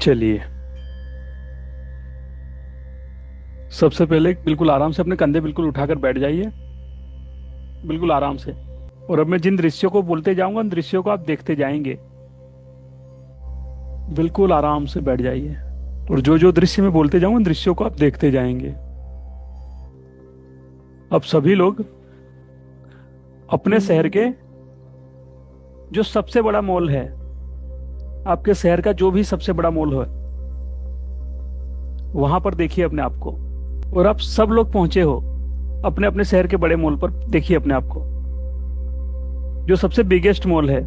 चलिए, सबसे पहले बिल्कुल आराम से अपने कंधे बिल्कुल उठाकर बैठ जाइए, बिल्कुल आराम से। और अब मैं जिन दृश्यों को बोलते जाऊंगा उन दृश्यों को आप देखते जाएंगे। बिल्कुल आराम से बैठ जाइए और जो जो दृश्य मैं बोलते जाऊंगा उन दृश्यों को आप देखते जाएंगे। अब सभी लोग अपने शहर के जो सबसे बड़ा मॉल है, आपके शहर का जो भी सबसे बड़ा मॉल है, वहां पर देखिए अपने आप को। और आप सब लोग पहुंचे हो अपने अपने शहर के बड़े मॉल पर, देखिए अपने आप को, जो सबसे बिगेस्ट मॉल है।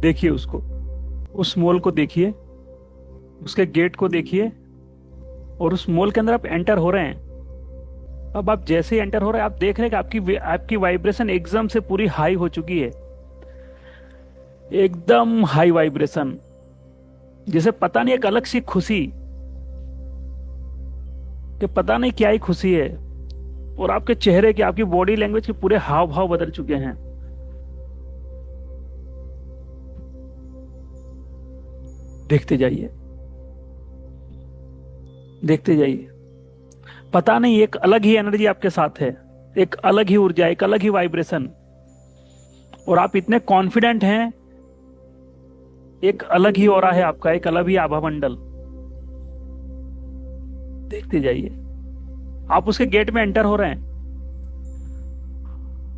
देखिए उसको, उस मॉल को देखिए, उसके गेट को देखिए, और उस मॉल के अंदर आप एंटर हो रहे हैं। अब आप जैसे ही एंटर हो रहे हैं, आप देख रहे हैं कि आपकी आपकी वाइब्रेशन एकदम से पूरी हाई हो चुकी है, एकदम हाई वाइब्रेशन। जैसे पता नहीं, एक अलग सी खुशी, कि पता नहीं क्या ही खुशी है। और आपके चेहरे की, आपकी बॉडी लैंग्वेज के पूरे हाव भाव बदल चुके हैं। देखते जाइए, देखते जाइए। पता नहीं, एक अलग ही एनर्जी आपके साथ है, एक अलग ही ऊर्जा, एक अलग ही वाइब्रेशन। और आप इतने कॉन्फिडेंट हैं, एक अलग ही ऑरा है आपका, एक अलग ही आभा मंडल। देखते जाइए। आप उसके गेट में एंटर हो रहे हैं,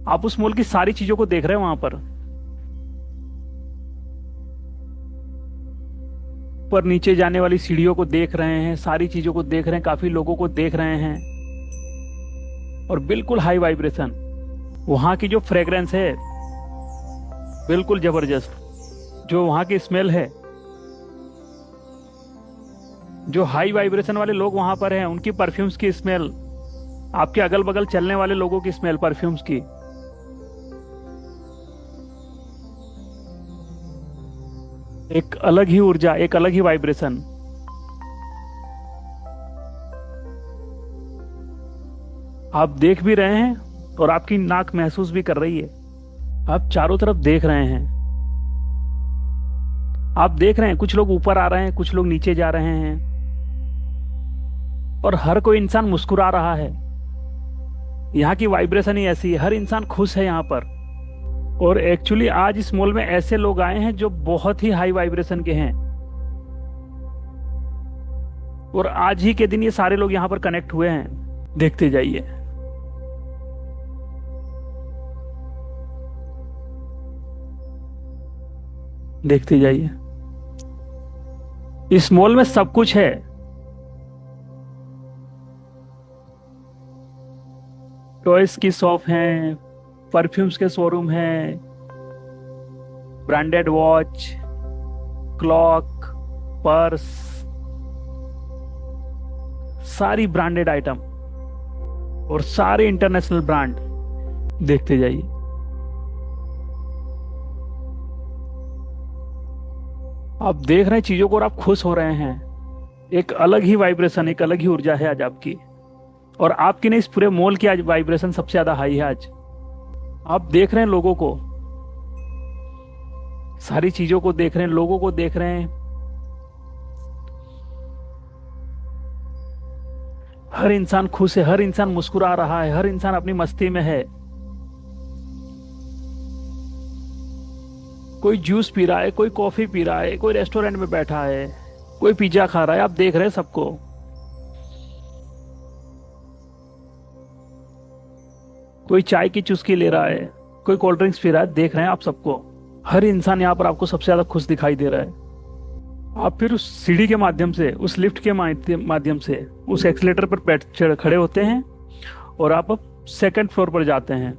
आप उस मॉल की सारी चीजों को देख रहे हैं। वहां पर नीचे जाने वाली सीढ़ियों को देख रहे हैं, सारी चीजों को देख रहे हैं, काफी लोगों को देख रहे हैं। और बिल्कुल हाई वाइब्रेशन। वहां की जो फ्रेग्रेंस है बिल्कुल जबरदस्त, जो वहां की स्मेल है, जो हाई वाइब्रेशन वाले लोग वहां पर हैं उनकी परफ्यूम्स की स्मेल, आपके अगल बगल चलने वाले लोगों की स्मेल परफ्यूम्स की, एक अलग ही ऊर्जा, एक अलग ही वाइब्रेशन। आप देख भी रहे हैं और आपकी नाक महसूस भी कर रही है। आप चारों तरफ देख रहे हैं, आप देख रहे हैं कुछ लोग ऊपर आ रहे हैं, कुछ लोग नीचे जा रहे हैं, और हर कोई इंसान मुस्कुरा रहा है। यहाँ की वाइब्रेशन ही ऐसी है, हर इंसान खुश है यहाँ पर। और एक्चुअली आज इस मॉल में ऐसे लोग आए हैं जो बहुत ही हाई वाइब्रेशन के हैं, और आज ही के दिन ये सारे लोग यहाँ पर कनेक्ट हुए हैं। देखते जाइए। देखते जाइए। इस मॉल में सब कुछ है। टॉयज की शॉप है, परफ्यूम्स के शोरूम है, ब्रांडेड वॉच, क्लॉक, पर्स, सारी ब्रांडेड आइटम और सारे इंटरनेशनल ब्रांड। देखते जाइए। आप देख रहे हैं चीजों को और आप खुश हो रहे हैं। एक अलग ही वाइब्रेशन, एक अलग ही ऊर्जा है आज आपकी। और आपकी नहीं, इस पूरे मॉल की आज वाइब्रेशन सबसे ज्यादा हाई है आज। आप देख रहे हैं लोगों को, सारी चीजों को देख रहे हैं, लोगों को देख रहे हैं। हर इंसान खुश है, हर इंसान मुस्कुरा रहा है, हर इंसान अपनी मस्ती में है। कोई जूस पी रहा है, कोई कॉफी पी रहा है, कोई रेस्टोरेंट में बैठा है, कोई पिज्जा खा रहा है। आप देख रहे हैं सबको। कोई चाय की चुस्की ले रहा है, कोई कोल्ड ड्रिंक्स पी रहा है। देख रहे हैं आप सबको। हर इंसान यहाँ पर आपको सबसे ज्यादा खुश दिखाई दे रहा है। आप फिर उस सीढ़ी के माध्यम से, उस लिफ्ट के माध्यम से उस एक्सीलेटर पर खड़े होते हैं और आप सेकंड फ्लोर पर जाते हैं।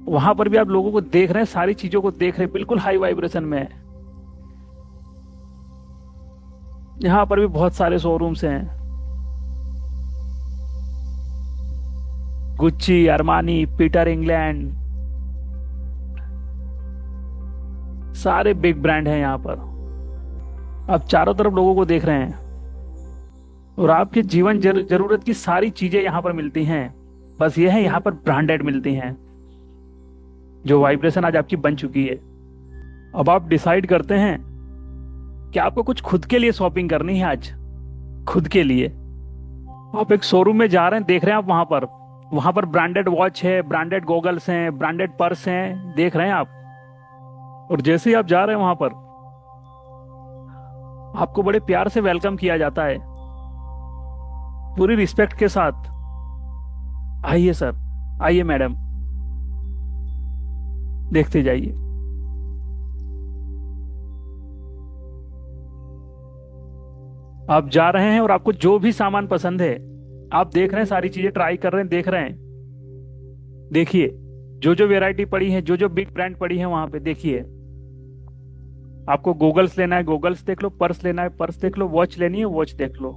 वहां पर भी आप लोगों को देख रहे हैं, सारी चीजों को देख रहे हैं, बिल्कुल हाई वाइब्रेशन में है। यहाँ पर भी बहुत सारे शोरूम्स हैं, गुच्ची, अरमानी, पीटर इंग्लैंड, सारे बिग ब्रांड हैं यहाँ पर। आप चारों तरफ लोगों को देख रहे हैं और आपके जीवन जरूरत की सारी चीजें यहाँ पर मिलती हैं। बस ये है, यहाँ पर ब्रांडेड मिलती हैं। जो वाइब्रेशन आज आपकी बन चुकी है। अब आप डिसाइड करते हैं कि आपको कुछ खुद के लिए शॉपिंग करनी है आज, खुद के लिए। आप एक शोरूम में जा रहे हैं, देख रहे हैं आप वहां पर ब्रांडेड वॉच है, ब्रांडेड गॉगल्स हैं, ब्रांडेड पर्स हैं, देख रहे हैं आप। और जैसे ही आप जा रहे हैं वहां पर, आपको बड़े प्यार से वेलकम किया जाता है, पूरी रिस्पेक्ट के साथ। आइए सर, आइए मैडम, देखते जाइए। आप जा रहे हैं और आपको जो भी सामान पसंद है, आप देख रहे हैं, सारी चीजें ट्राई कर रहे हैं, देख रहे हैं। देखिए जो जो वैरायटी पड़ी है, जो जो बिग ब्रांड पड़ी है वहां पे, देखिए। आपको गॉगल्स लेना है, गॉगल्स देख लो, पर्स लेना है, पर्स देख लो, वॉच लेनी है, वॉच देख लो।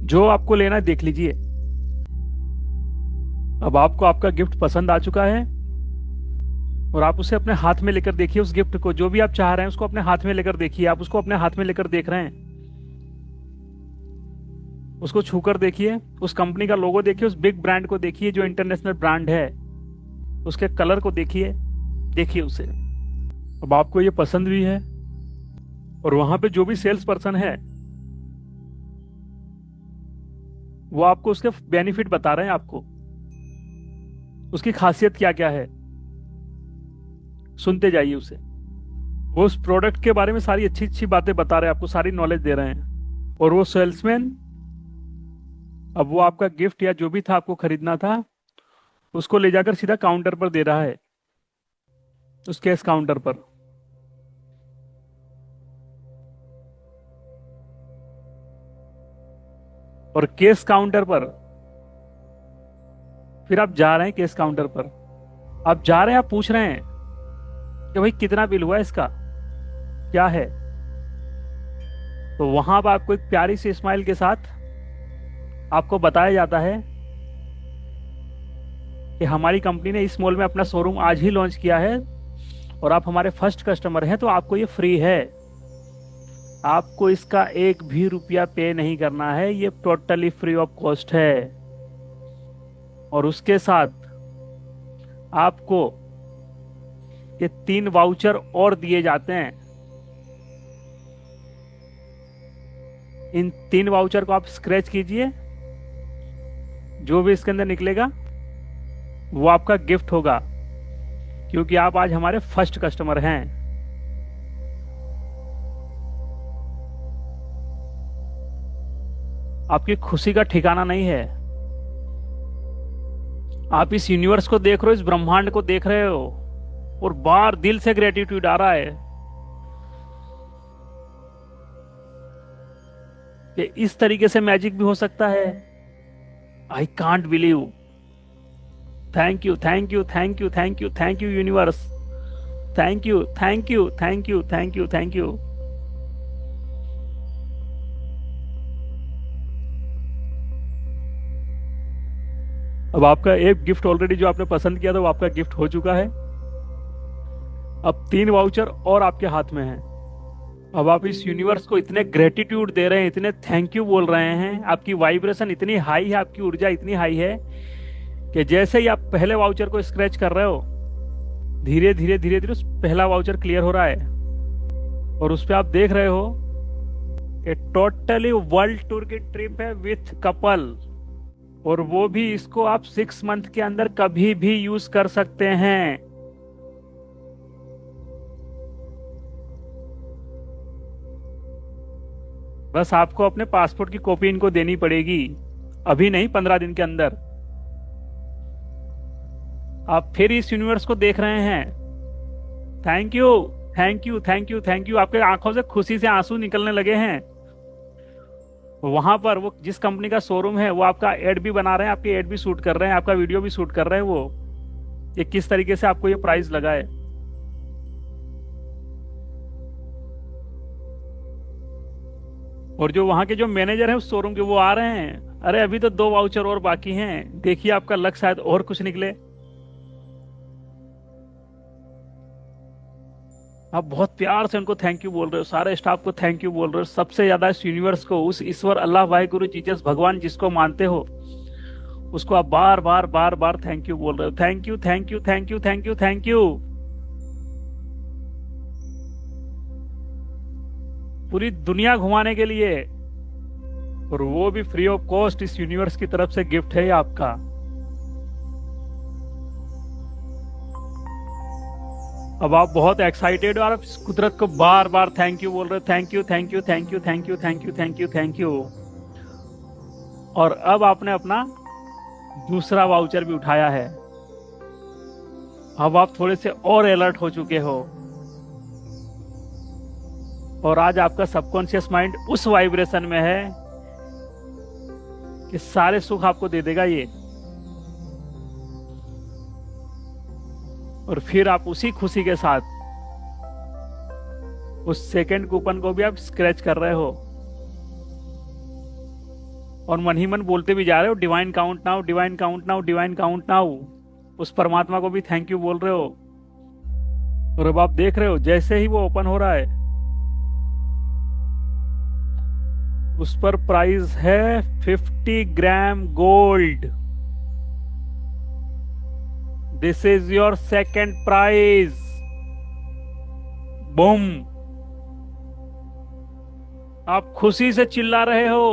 जो आपको लेना है देख लीजिए। अब आपको आपका गिफ्ट पसंद आ चुका है और आप उसे अपने हाथ में लेकर देखिए। उस गिफ्ट को, जो भी आप चाह रहे हैं उसको अपने हाथ में लेकर देखिए। आप उसको अपने हाथ में लेकर देख रहे हैं, उसको छूकर देखिए, उस कंपनी का लोगो देखिए, उस बिग ब्रांड को देखिए जो इंटरनेशनल ब्रांड है, उसके कलर को देखिए, देखिए उसे। अब आपको ये पसंद भी है और वहां पे जो भी सेल्स पर्सन है वो आपको उसके बेनिफिट बता रहे हैं, आपको उसकी खासियत क्या क्या है, सुनते जाइए उसे। वो उस प्रोडक्ट के बारे में सारी अच्छी अच्छी बातें बता रहे हैं, आपको सारी नॉलेज दे रहे हैं। और वो सेल्समैन, अब वो आपका गिफ्ट या जो भी था आपको खरीदना था, उसको ले जाकर सीधा काउंटर पर दे रहा है, उस कैश काउंटर पर। और केस काउंटर पर फिर आप जा रहे हैं, केस काउंटर पर आप जा रहे हैं, आप पूछ रहे हैं कि भाई कितना बिल हुआ इसका, क्या है। तो वहां पर आपको एक प्यारी सी स्माइल के साथ आपको बताया जाता है कि हमारी कंपनी ने इस मॉल में अपना शोरूम आज ही लॉन्च किया है और आप हमारे फर्स्ट कस्टमर हैं, तो आपको ये फ्री है। आपको इसका एक भी रुपया पे नहीं करना है, ये टोटली फ्री ऑफ कॉस्ट है। और उसके साथ आपको ये 3 वाउचर और दिए जाते हैं। इन 3 वाउचर को आप स्क्रैच कीजिए, जो भी इसके अंदर निकलेगा वो आपका गिफ्ट होगा, क्योंकि आप आज हमारे फर्स्ट कस्टमर हैं। आपकी खुशी का ठिकाना नहीं है। आप इस यूनिवर्स को देख रहे हो, इस ब्रह्मांड को देख रहे हो और बार दिल से ग्रेटिट्यूड आ रहा है कि इस तरीके से मैजिक भी हो सकता है। I can't believe. Thank you, thank you, thank you, thank you, thank you universe. Thank you, thank you, thank you, thank you, thank you. अब आपका एक गिफ्ट ऑलरेडी जो आपने पसंद किया था वो आपका गिफ्ट हो चुका है। अब 3 वाउचर और आपके हाथ में है। अब आप इस यूनिवर्स को इतने ग्रेटिट्यूड दे रहे हैं, इतने थैंक यू बोल रहे हैं, आपकी वाइब्रेशन इतनी हाई है, आपकी ऊर्जा इतनी हाई है कि जैसे ही आप पहले वाउचर को स्क्रैच कर रहे हो, धीरे धीरे धीरे धीरे उस पहला वाउचर क्लियर हो रहा है और उस पर आप देख रहे हो कि टोटली वर्ल्ड टूर की ट्रिप है विथ कपल, और वो भी इसको आप 6 मंथ के अंदर कभी भी यूज कर सकते हैं। बस आपको अपने पासपोर्ट की कॉपी इनको देनी पड़ेगी, अभी नहीं, 15 दिन के अंदर। आप फिर इस यूनिवर्स को देख रहे हैं। Thank you, thank you, thank you, thank you. आपके आंखों से खुशी से आंसू निकलने लगे हैं। वहां पर वो जिस कंपनी का शोरूम है वो आपका एड भी बना रहे हैं, आपकी एड भी शूट कर रहे हैं, आपका वीडियो भी शूट कर रहे हैं। वो ये किस तरीके से आपको ये प्राइस लगा है। और जो वहां के जो मैनेजर है उस शोरूम के, वो आ रहे हैं, अरे अभी तो 2 वाउचर और बाकी हैं, देखिए आपका लक शायद और कुछ निकले। आप बहुत प्यार से उनको थैंक यू बोल रहे हो, सारे स्टाफ को थैंक यू बोल रहे हो, सबसे ज्यादा इस यूनिवर्स को, उस ईश्वर अल्लाह वाहिगुरु जीसस भगवान जिसको मानते हो, उसको आप बार बार बार बार थैंक यू बोल रहे हो। Thank you thank you thank you thank you thank you. पूरी दुनिया घुमाने के लिए, और वो भी फ्री ऑफ कॉस्ट। इस यूनिवर्स की तरफ से गिफ्ट है ये आपका। अब आप बहुत एक्साइटेड हो और आप इस कुदरत को बार बार थैंक यू बोल रहे हो। Thank you thank you thank you thank you thank you thank you thank you. और अब आपने अपना दूसरा वाउचर भी उठाया है। अब आप थोड़े से और अलर्ट हो चुके हो, और आज आपका सबकॉन्शियस माइंड उस वाइब्रेशन में है कि सारे सुख आपको दे देगा ये। और फिर आप उसी खुशी के साथ उस सेकंड कूपन को भी आप स्क्रैच कर रहे हो, और मन ही मन बोलते भी जा रहे हो, divine count now, divine count now, divine count now. उस परमात्मा को भी थैंक यू बोल रहे हो। और अब आप देख रहे हो जैसे ही वो ओपन हो रहा है, उस पर प्राइस है 50 gram gold. This is your second prize. Boom. आप खुशी से चिल्ला रहे हो,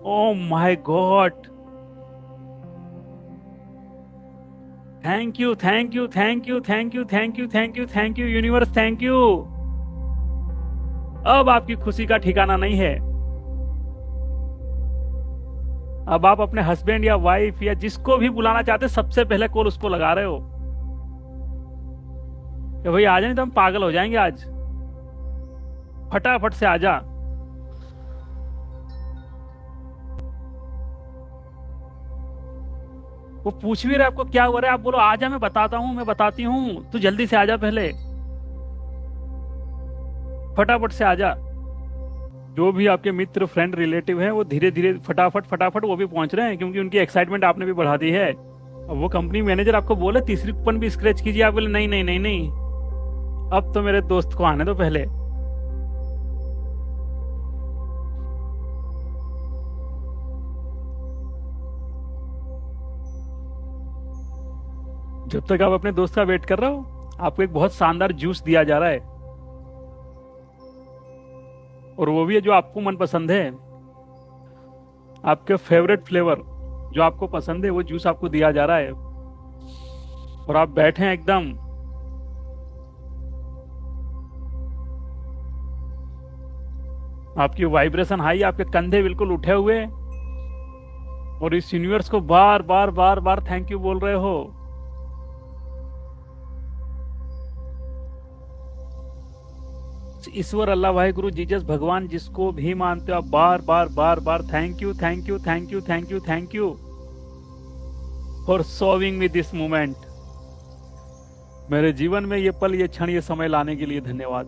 oh my god, thank you thank you thank you thank you thank you thank you thank you universe, thank you. अब आपकी खुशी का ठिकाना नहीं है। अब आप अपने हस्बैंड या वाइफ या जिसको भी बुलाना चाहते, सबसे पहले कॉल उसको लगा रहे हो कि भाई आ जाए, नहीं तो हम पागल हो जाएंगे आज, फटाफट से आ जा। वो पूछ भी रहे आपको क्या हो रहा है, आप बोलो आ जा, मैं बताता हूं, मैं बताती हूं, तू जल्दी से आ जा, पहले फटाफट से आ जा। जो भी आपके मित्र, फ्रेंड, रिलेटिव हैं, वो धीरे धीरे फटाफट फटाफट वो भी पहुंच रहे हैं, क्योंकि उनकी एक्साइटमेंट आपने भी बढ़ा दी है। अब वो कंपनी मैनेजर आपको बोले तीसरी कूपन भी स्क्रैच कीजिए, आप बोले नहीं नहीं नहीं नहीं, अब तो मेरे दोस्त को आने दो पहले। जब तक आप अपने दोस्त का वेट कर रहे हो, आपको एक बहुत शानदार जूस दिया जा रहा है, और वो भी है जो आपको मनपसंद है, आपके फेवरेट फ्लेवर जो आपको पसंद है, वो जूस आपको दिया जा रहा है। और आप बैठे हैं एकदम, आपकी वाइब्रेशन हाई, आपके कंधे बिल्कुल उठे हुए, और इस यूनिवर्स को बार बार बार बार थैंक यू बोल रहे हो। ईश्वर अल्लाह वाहिगुरु जीसस भगवान जिसको भी मानते हो, आप बार बार बार बार thank you thank you thank you thank you thank you for showing me this moment. मेरे जीवन में ये पल, ये क्षण, ये समय लाने के लिए धन्यवाद।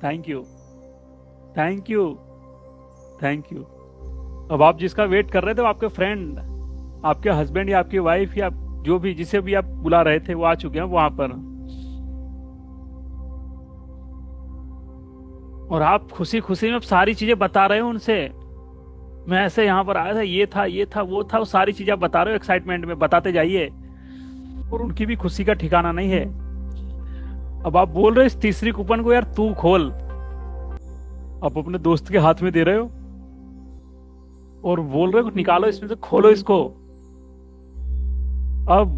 Thank you thank you thank you. अब आप जिसका वेट कर रहे थे, आपके फ्रेंड, आपके हस्बैंड या आपकी वाइफ या जो भी, जिसे भी आप बुला रहे थे, वो आ चुके हैं वहां पर। और आप खुशी खुशी में सारी चीजें बता रहे हो उनसे, मैं ऐसे यहाँ पर आया था, ये था ये था वो था, वो सारी चीजें आप बता रहे हो एक्साइटमेंट में, बताते जाइए। और उनकी भी खुशी का ठिकाना नहीं है। अब आप बोल रहे हो इस तीसरी कूपन को यार तू खोल, आप अपने दोस्त के हाथ में दे रहे हो और बोल रहे हो निकालो इसमें से, खोलो इसको। अब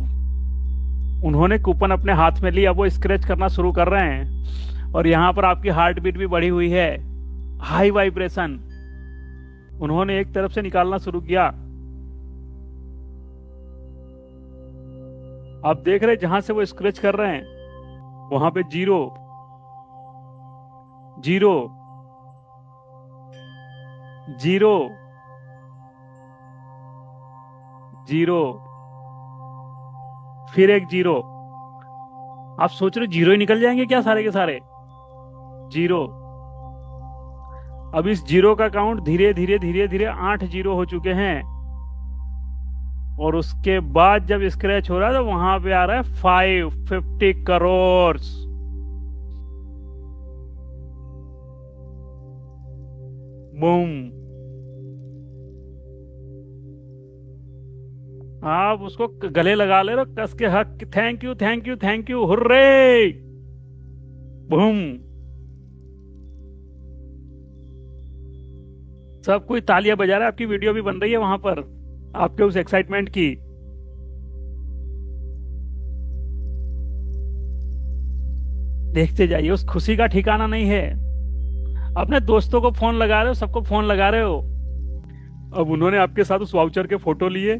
उन्होंने कूपन अपने हाथ में लिया, वो स्क्रैच करना शुरू कर रहे हैं, और यहां पर आपकी हार्ट बीट भी बढ़ी हुई है, हाई वाइब्रेशन। उन्होंने एक तरफ से निकालना शुरू किया। आप देख रहे हैं जहां से वो स्क्रैच कर रहे हैं, वहां पे 0 0 0 0, फिर एक 0। आप सोच रहे 0 ही निकल जाएंगे क्या सारे के सारे? 0। अब इस 0 का काउंट धीरे धीरे धीरे धीरे 8 0 हो चुके हैं, और उसके बाद जब स्क्रैच हो रहा है तो वहां पे आ रहा है 550 करोड़। बूम। आप उसको गले लगा ले रहे हो कस के, हक, thank you thank you thank you, hurray. Boom. सब कोई तालियां बजा रहा है, आपकी वीडियो भी बन रही है वहां पर, आपके उस एक्साइटमेंट की। देखते जाइए, उस खुशी का ठिकाना नहीं है। अपने दोस्तों को फोन लगा रहे हो, सबको फोन लगा रहे हो। अब उन्होंने आपके साथ उस वाउचर के फोटो लिए,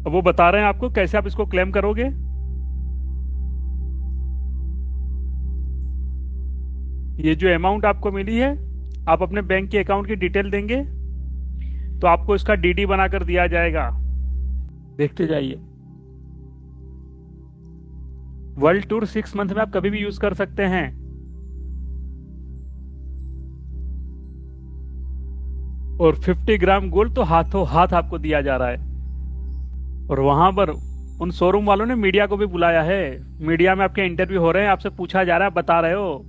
अब वो बता रहे हैं आपको कैसे आप इसको क्लेम करोगे। ये जो अमाउंट आपको मिली है, आप अपने बैंक के अकाउंट की डिटेल देंगे तो आपको इसका डीडी बनाकर दिया जाएगा। देखते जाइए। वर्ल्ड टूर 6 मंथ में आप कभी भी यूज कर सकते हैं। और 50 ग्राम गोल्ड तो हाथों हाथ आपको दिया जा रहा है। और वहां पर उन शोरूम वालों ने मीडिया को भी बुलाया है। मीडिया में आपके इंटरव्यू हो रहे हैं, आपसे पूछा जा रहा है, बता रहे हो।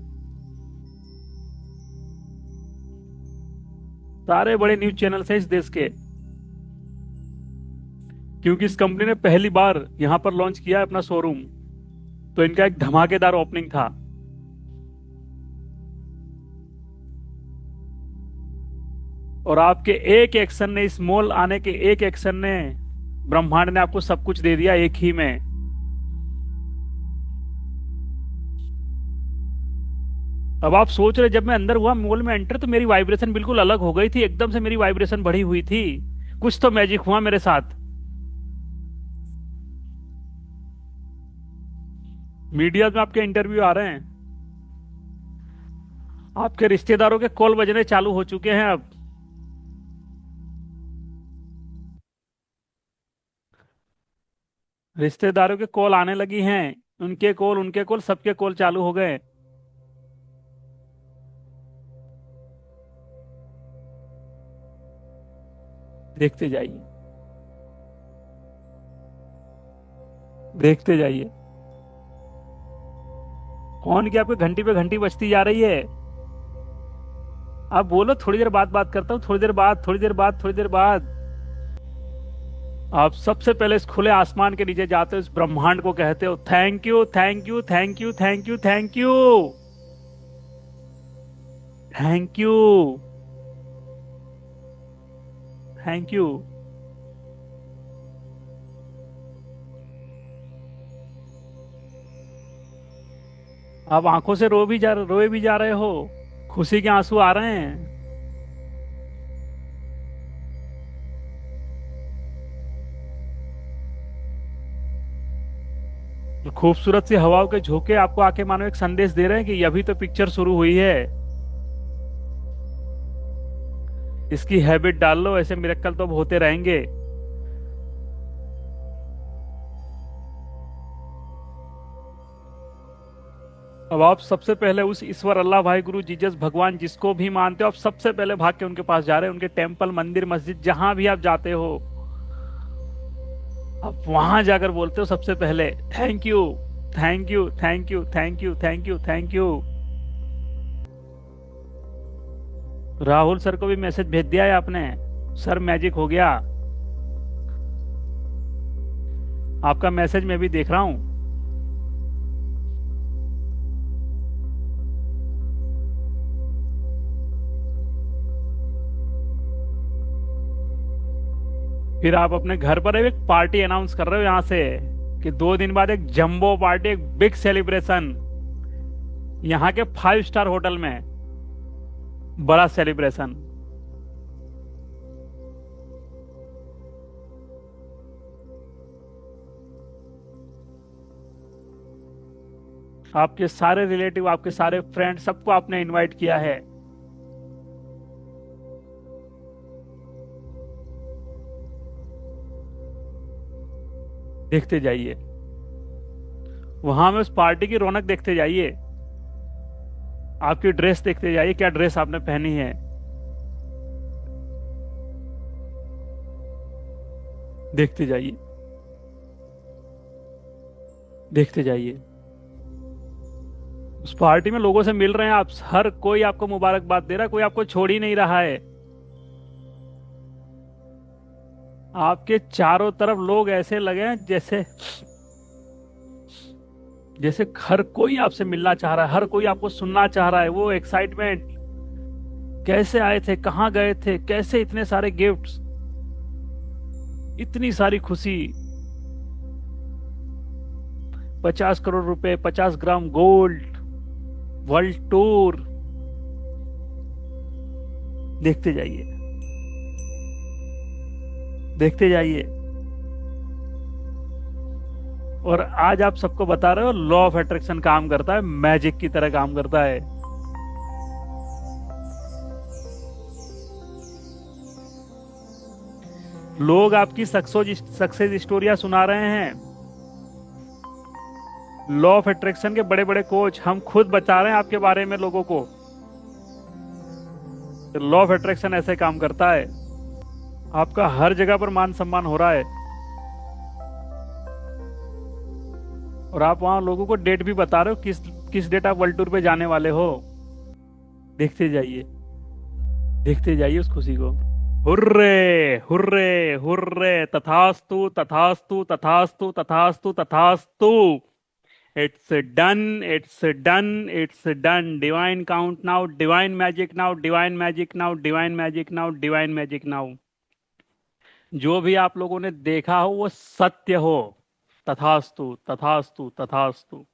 सारे बड़े न्यूज चैनल हैं इस देश के, क्योंकि इस कंपनी ने पहली बार यहां पर लॉन्च किया है अपना शोरूम। तो इनका एक धमाकेदार ओपनिंग था। और आपके एक एक्शन ने, इस मॉल आने के एक एक्शन ने, ब्रह्मांड ने आपको सब कुछ दे दिया एक ही में। अब आप सोच रहे, जब मैं अंदर हुआ मॉल में एंटर तो मेरी वाइब्रेशन बिल्कुल अलग हो गई थी, एकदम से मेरी वाइब्रेशन बढ़ी हुई थी। कुछ तो मैजिक हुआ मेरे साथ। मीडिया में आपके इंटरव्यू आ रहे हैं, आपके रिश्तेदारों के कॉल बजने चालू हो चुके हैं अब। रिश्तेदारों के कॉल आने लगी हैं, उनके कॉल सबके कॉल चालू हो गए। देखते जाइए, देखते जाइए। फोन की आपके घंटी पे घंटी बजती जा रही है। आप बोलो थोड़ी देर बाद बात करता हूँ, थोड़ी देर बाद, थोड़ी देर बाद, थोड़ी देर बाद। आप सबसे पहले इस खुले आसमान के नीचे जाते हो, इस ब्रह्मांड को कहते हो thank you thank you thank you thank you thank you thank you thank you. आप आंखों से रोए भी जा रहे हो, खुशी के आंसू आ रहे हैं। खूबसूरत सी हवाओं के झोंके आपको आके मानो एक संदेश दे रहे हैं कि अभी तो पिक्चर शुरू हुई है। इसकी हैबिट डाल लो, ऐसे मिरेकल तो अब होते रहेंगे। अब आप सबसे पहले उस ईश्वर, अल्लाह, भाई, गुरु, जीसस, भगवान, जिसको भी मानते हो, आप सबसे पहले भाग के उनके पास जा रहे हैं। उनके टेम्पल, मंदिर, मस्जिद, जहां भी आप जाते हो, आप वहां जाकर बोलते हो सबसे पहले thank you thank you thank you thank you thank you thank you. Rahul sir को भी मैसेज भेज दिया है आपने, सर मैजिक हो गया। आपका मैसेज मैं भी देख रहा हूं। फिर आप अपने घर पर एक पार्टी अनाउंस कर रहे हो यहां से कि 2 दिन बाद एक जंबो पार्टी, एक बिग सेलिब्रेशन, यहाँ के 5 स्टार होटल में बड़ा सेलिब्रेशन। आपके सारे रिलेटिव, आपके सारे फ्रेंड, सबको आपने इनवाइट किया है। देखते जाइए, वहां में उस पार्टी की रौनक देखते जाइए। आपकी ड्रेस देखते जाइए, क्या ड्रेस आपने पहनी है। देखते जाइए, देखते जाइए। उस पार्टी में लोगों से मिल रहे हैं आप, हर कोई आपको मुबारकबाद दे रहा है, कोई आपको छोड़ ही नहीं रहा है। आपके चारों तरफ लोग ऐसे लगे हैं जैसे जैसे हर कोई आपसे मिलना चाह रहा है, हर कोई आपको सुनना चाह रहा है। वो एक्साइटमेंट, कैसे आए थे, कहाँ गए थे, कैसे इतने सारे गिफ्ट्स, इतनी सारी खुशी। 50 करोड़ रुपए, 50 ग्राम गोल्ड, वर्ल्ड टूर। देखते जाइए, देखते जाइए। और आज आप सबको बता रहे हो लॉ ऑफ अट्रैक्शन काम करता है, मैजिक की तरह काम करता है। लोग आपकी सक्सेस स्टोरियां सुना रहे हैं। लॉ ऑफ अट्रैक्शन के बड़े बड़े कोच, हम खुद बता रहे हैं आपके बारे में लोगों को। लॉ ऑफ अट्रैक्शन ऐसे काम करता है। आपका हर जगह पर मान सम्मान हो रहा है, और आप वहां लोगों को डेट भी बता रहे हो, किस किस डेट आप वर्ल्ड टूर पे जाने वाले हो। देखते जाइए, देखते जाइए उस खुशी को। हुर्रे, हुर्रे, हुर्रे, तथास्तु, तथास्तु, तथास्तु, तथास्तु, तथास्तु। It's done, it's done, it's done. Divine count now, divine magic now, divine magic now, divine magic now, divine magic now. जो भी आप लोगों ने देखा हो वो सत्य हो। तथास्तु, तथास्तु, तथास्तु।